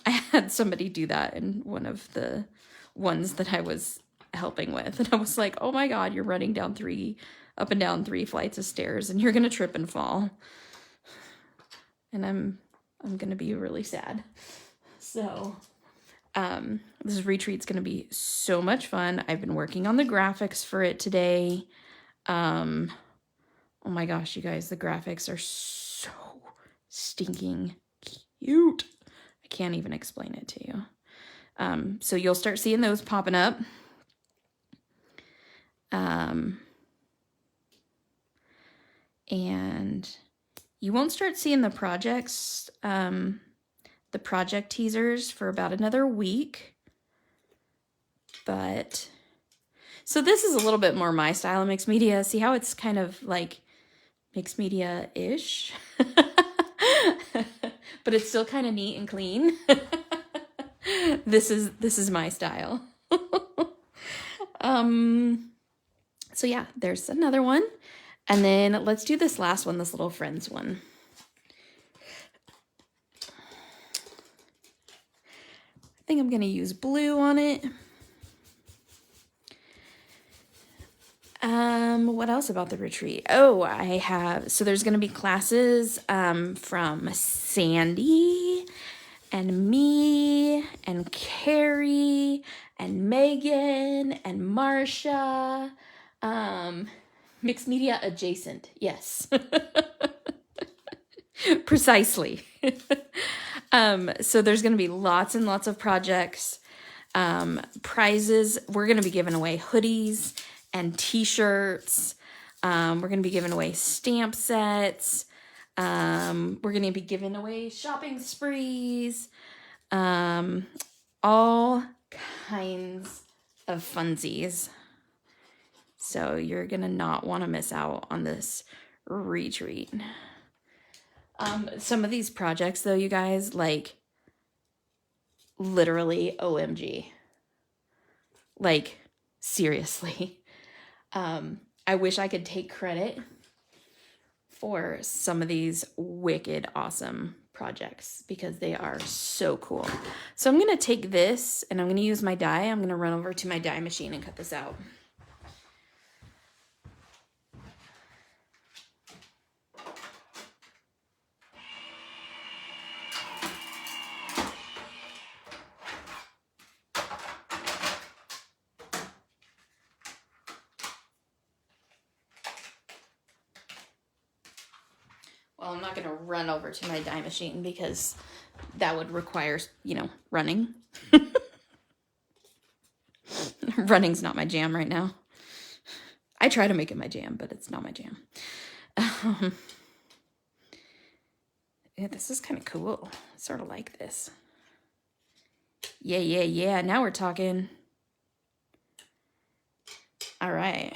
I had somebody do that in one of the ones that I was helping with. And I was like, oh my God, you're running down up and down 3 flights of stairs and you're going to trip and fall. And I'm going to be really sad. So, this retreat's going to be so much fun. I've been working on the graphics for it today. Oh my gosh, you guys, the graphics are so stinking cute. I can't even explain it to you. So you'll start seeing those popping up. And you won't start seeing the projects, the project teasers for about another week. But, so this is a little bit more my style of mixed media. See how it's kind of like mixed media-ish? But it's still kind of neat and clean. This is my style. So yeah, there's another one. And then let's do this last one, this little friends one. I think I'm going to use blue on it. What else about the retreat? Oh, so there's going to be classes, from Sandy and me and Carrie and Megan and Marsha, mixed media adjacent. Yes. Precisely. So there's going to be lots and lots of projects, prizes. We're going to be giving away hoodies and t-shirts. We're going to be giving away stamp sets. We're going to be giving away shopping sprees. All kinds of funsies. So you're going to not want to miss out on this retreat. Some of these projects, though, you guys, like, literally OMG. Like, seriously. I wish I could take credit for some of these wicked awesome projects because they are so cool. So I'm going to take this and I'm going to use my die. I'm going to run over to my die machine and cut this out. Well, I'm not going to run over to my die machine because that would require, you know, running. Running's not my jam right now. I try to make it my jam, but it's not my jam. Yeah, this is kind of cool. Sort of like this. Yeah. Now we're talking. All right.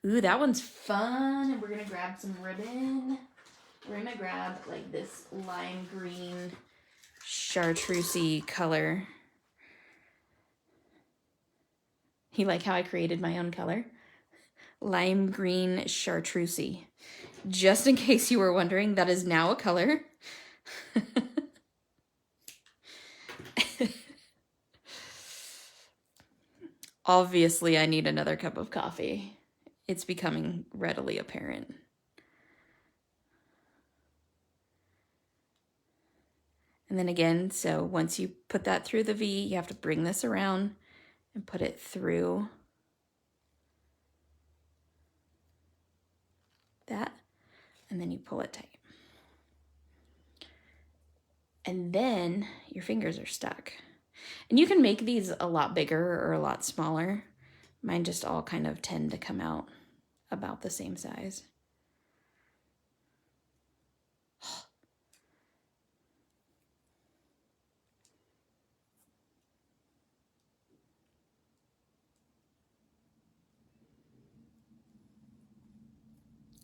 Ooh, that one's fun. And we're going to grab some ribbon. We're going to grab like this lime green chartreusey color. You like how I created my own color? Lime green chartreusey. Just in case you were wondering, that is now a color. Obviously, I need another cup of coffee. It's becoming readily apparent. And then again, so once you put that through the V, you have to bring this around and put it through that, and then you pull it tight. And then your fingers are stuck. And you can make these a lot bigger or a lot smaller. Mine just all kind of tend to come out about the same size.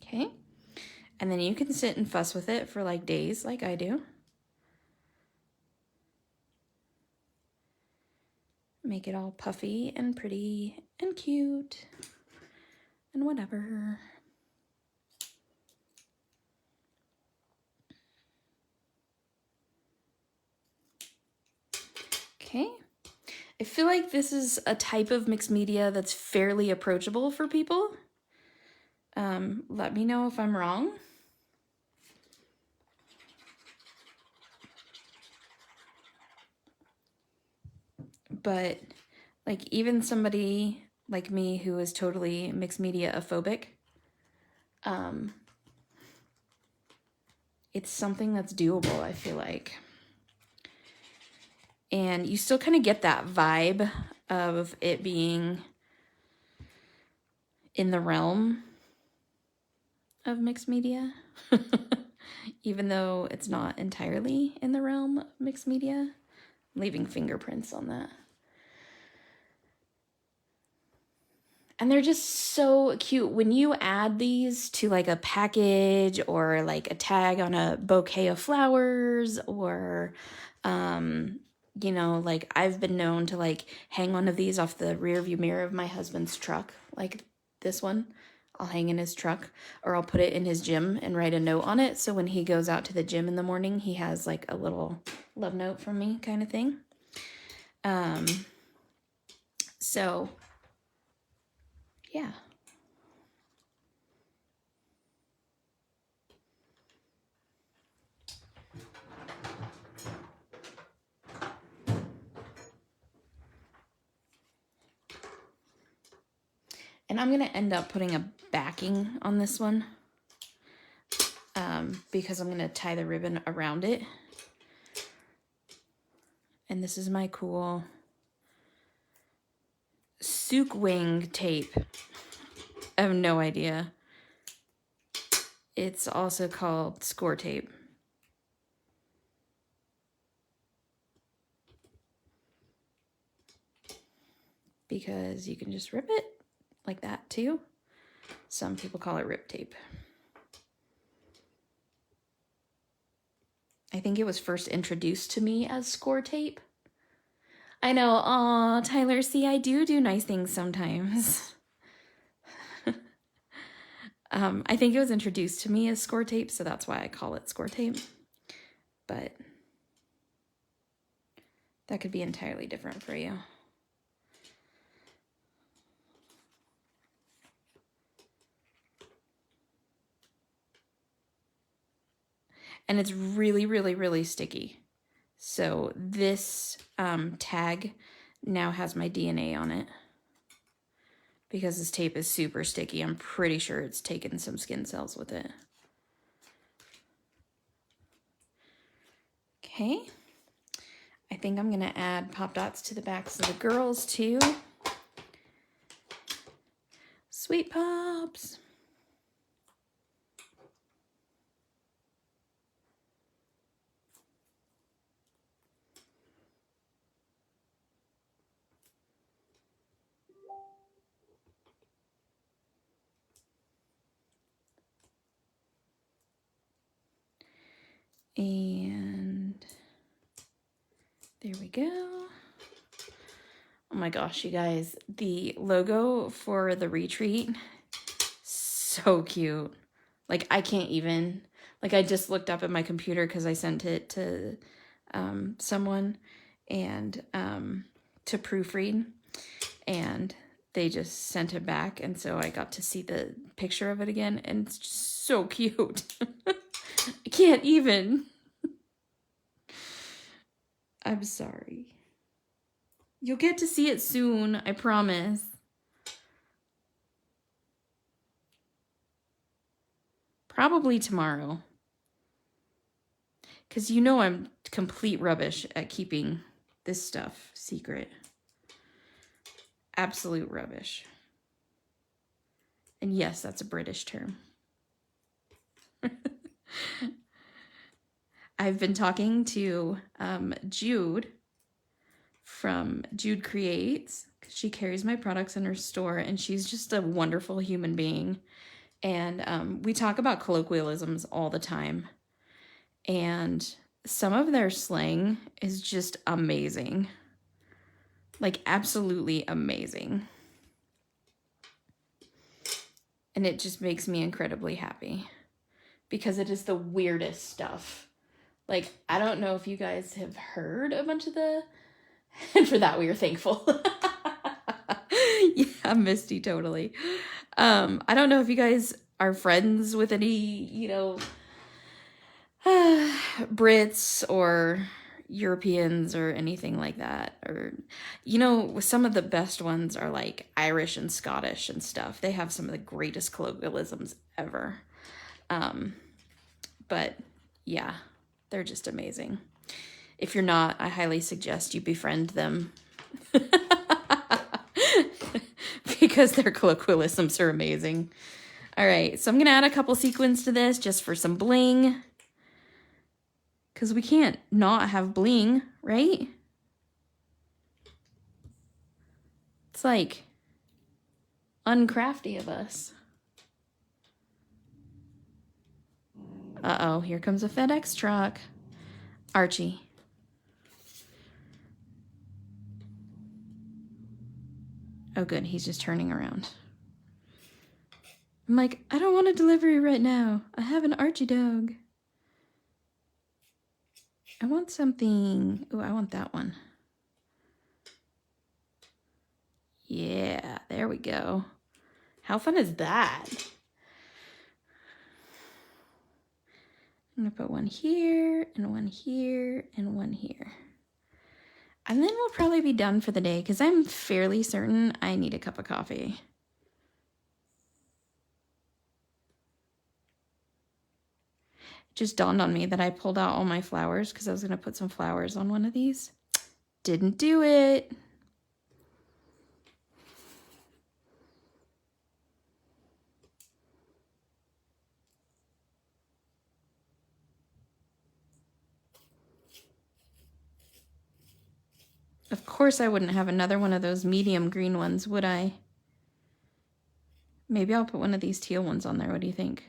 Okay. And then you can sit and fuss with it for like days like I do. Make it all puffy and pretty and cute and whatever. Okay. I feel like this is a type of mixed media that's fairly approachable for people. Let me know if I'm wrong. But like even somebody like me who is totally mixed media phobic, it's something that's doable, I feel like. And you still kind of get that vibe of it being in the realm of mixed media, even though it's not entirely in the realm of mixed media. I'm leaving fingerprints on that. And they're just so cute. When you add these to like a package or like a tag on a bouquet of flowers or, you know, like I've been known to like hang one of these off the rear view mirror of my husband's truck, like this one. I'll hang in his truck, or I'll put it in his gym and write a note on it. So when he goes out to the gym in the morning, he has like a little love note from me kind of thing. So yeah. And I'm going to end up putting a backing on this one because I'm going to tie the ribbon around it. And this is my cool Sook Wing tape. I have no idea. It's also called score tape. Because you can just rip it like that too. Some people call it rip tape. I think it was first introduced to me as score tape. I know, aw, Tyler, see, I do nice things sometimes. I think it was introduced to me as score tape, so that's why I call it score tape. But that could be entirely different for you. And it's really, really, really sticky. So this tag now has my DNA on it. Because this tape is super sticky, I'm pretty sure it's taken some skin cells with it. Okay. I think I'm going to add pop dots to the backs of the girls too. Sweet Pops. And there we go. Oh my gosh, you guys, the logo for the retreat, so cute. Like I can't even, like I just looked up at my computer because I sent it to someone and to proofread, and they just sent it back, and so I got to see the picture of it again, and it's just so cute. I can't even. I'm sorry. You'll get to see it soon, I promise. Probably tomorrow. Because you know I'm complete rubbish at keeping this stuff secret. Absolute rubbish. And yes, that's a British term. I've been talking to Jude from Jude Creates, because she carries my products in her store, and she's just a wonderful human being. And we talk about colloquialisms all the time. And some of their slang is just amazing. Like, absolutely amazing. And it just makes me incredibly happy. Because it is the weirdest stuff. Like, I don't know if you guys have heard a bunch of the... And for that, we are thankful. Yeah, Misty, totally. I don't know if you guys are friends with any, you know, Brits or Europeans or anything like that. Or, you know, some of the best ones are like Irish and Scottish and stuff. They have some of the greatest colloquialisms ever. But yeah, they're just amazing. If you're not, I highly suggest you befriend them. Because their colloquialisms are amazing. All right, so I'm going to add a couple sequins to this just for some bling. Because we can't not have bling, right? It's like uncrafty of us. Uh-oh, here comes a FedEx truck. Archie. Oh, good. He's just turning around. I'm like, I don't want a delivery right now. I have an Archie dog. I want something. Oh, I want that one. Yeah, there we go. How fun is that? I'm going to put one here, and one here, and one here. And then we'll probably be done for the day because I'm fairly certain I need a cup of coffee. It just dawned on me that I pulled out all my flowers because I was going to put some flowers on one of these. Didn't do it. Of course I wouldn't have another one of those medium green ones, would I? Maybe I'll put one of these teal ones on there. What do you think?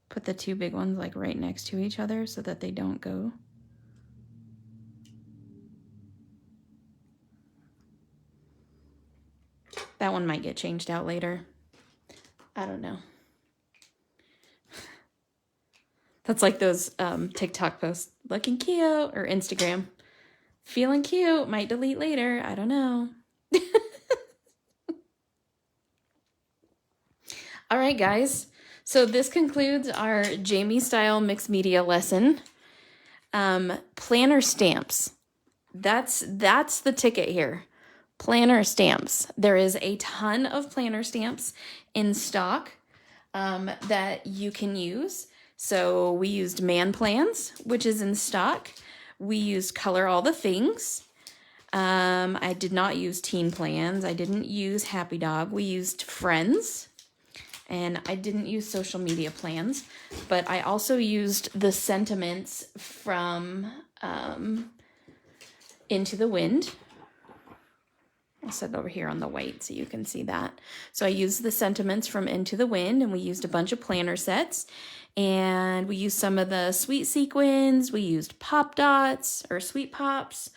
Put the two big ones like right next to each other so that they don't go. That one might get changed out later. I don't know. That's like those TikTok posts, looking cute, or Instagram. Feeling cute, might delete later, I don't know. All right, guys. So this concludes our Jamie style mixed media lesson. Planner stamps. That's the ticket here. Planner stamps. There is a ton of planner stamps in stock that you can use. So we used Man Plans, which is in stock. We used Color All the Things. I did not use Teen Plans. I didn't use Happy Dog. We used Friends. And I didn't use Social Media Plans. But I also used the sentiments from Into the Wind. I'll set it over here on the white so you can see that. So I used the sentiments from Into the Wind, and we used a bunch of planner sets. And we used some of the sweet sequins. We used pop dots or sweet pops.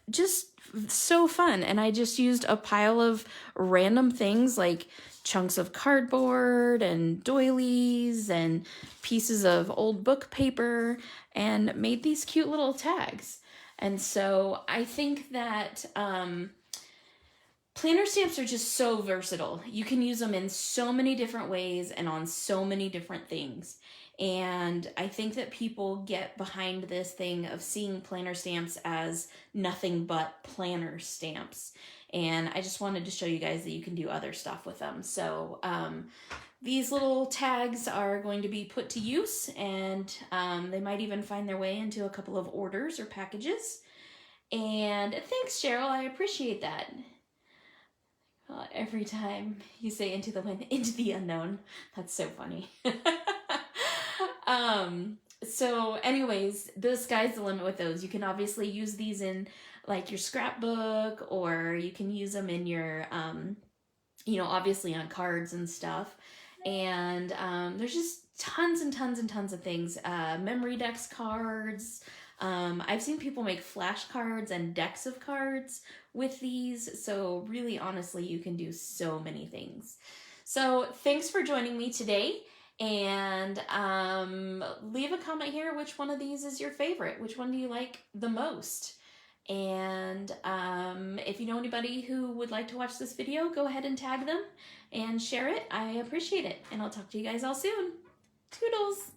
Just so fun. And I just used a pile of random things like chunks of cardboard and doilies and pieces of old book paper and made these cute little tags. And so I think that planner stamps are just so versatile. You can use them in so many different ways and on so many different things. And I think that people get behind this thing of seeing planner stamps as nothing but planner stamps. And I just wanted to show you guys that you can do other stuff with them. So these little tags are going to be put to use, and they might even find their way into a couple of orders or packages. And thanks, Cheryl. I appreciate that. Every time you say into the wind, into the unknown. That's so funny. So anyways, the sky's the limit with those. You can obviously use these in like your scrapbook, or you can use them in your, you know, obviously on cards and stuff. And there's just tons and tons and tons of things. Memory decks cards. I've seen people make flashcards and decks of cards with these. So really, honestly, you can do so many things. So thanks for joining me today. And leave a comment here which one of these is your favorite. Which one do you like the most? And if you know anybody who would like to watch this video, go ahead and tag them and share it. I appreciate it. And I'll talk to you guys all soon. Toodles!